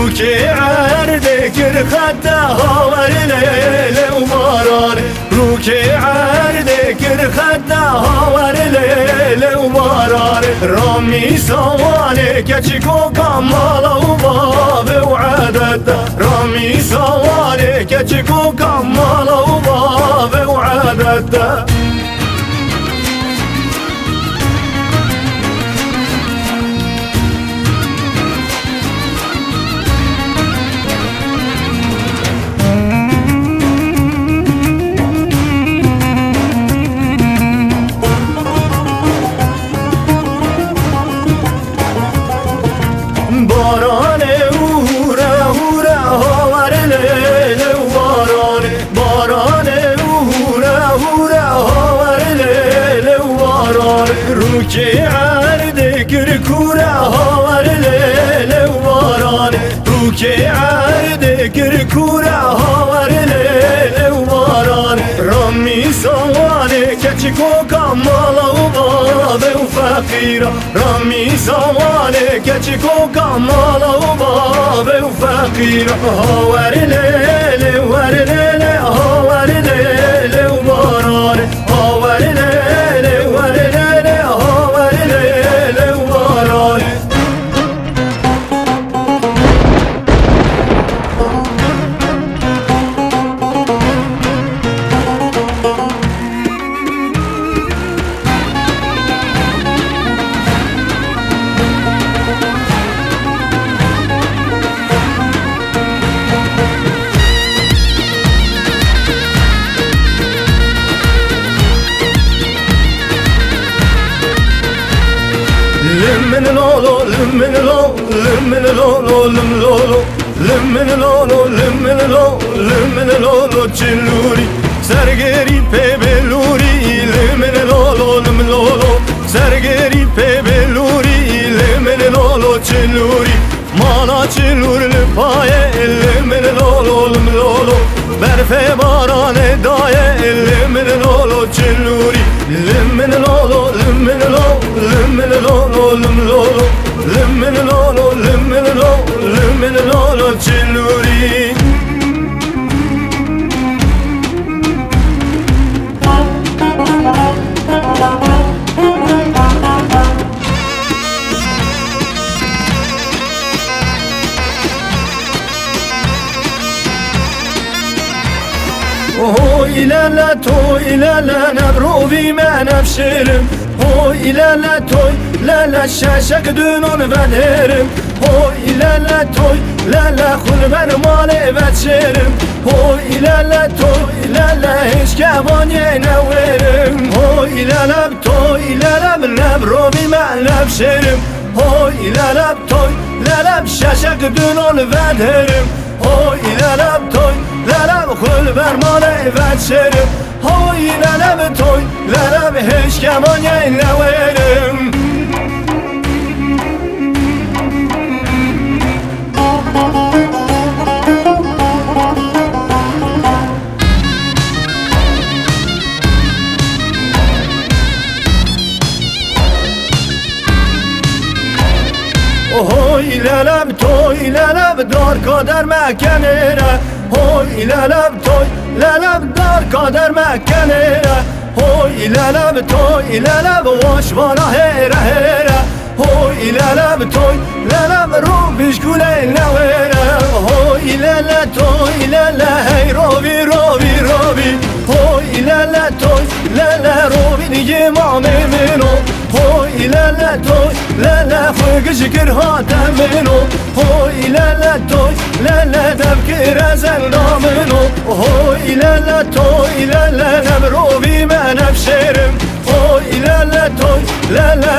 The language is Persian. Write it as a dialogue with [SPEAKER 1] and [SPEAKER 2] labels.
[SPEAKER 1] روكي عردك خدها هاور ليل وباران روكي عردك خدها هاور ليل وباران رامي سوالك يشكو كمال وباب وعدد رامي سوالك يشكو كمال وباب وعدد باران هورا هورا هاور لیل باران باران هورا هورا هاور لیل باران روکی عردك کورا هاور لیل باران روکی عردك کورا هاور لیل باران رامی سوالك چکو کمال و باب و فقیرا رامی سوالك چکو كمال وباب وفقير هاور ليل ور ليل هاور ليل وباران هاور ليل ور ليل هاور ليل وباران لمن لولو لمن لولو لمن لولو لمن لولو لمن لولو لمن لولو لمن لولو تشلوري سرگری پی بلوری لمن لولو لمن لولو سرگری پی بلوری لمن لولو تشلوري مانا چلور لپایه لمن لولو لمن لولو برف باران دایه لمن لولو چلوری لمن لولو لمن لولو لمن لولو لمن لولو لمن لولو لمن لولو لمن لولو چلوری هو إلى لا تو إلى لا نبرو بما نفشرم هو إلى لا تو لا لا شاشك دونون بدرم هو إلى لا تو لا لا خل بر مال بتشرم هو إلى لا تو إلى لا هيش كباني نورم هو إلى لا تو إلى لا نبرو بما نفشرم هو إلى لا تو لا لا شاشك دونون بدرم هو إلى لا تو لا لا خل بر مال بتشرم هوی للم توی للم هیچ کمانی نورم هوی للم توی للم دار کادر مکنه هوی للم توی للم دار کادر مکنه هوی للم توی للم واشوانا هره هره هوی للم توی للم رو بشکوله نوره هوی للا توی للا هی روی روی روی هوی للا توی للا روی دیگه مامه منو هوی للا توی للا خوی شکر هاتم منو هوی للا توی للا دبکر از نامنو هوی للا توی للا نبرو بی من افشرم هوی للا توی للا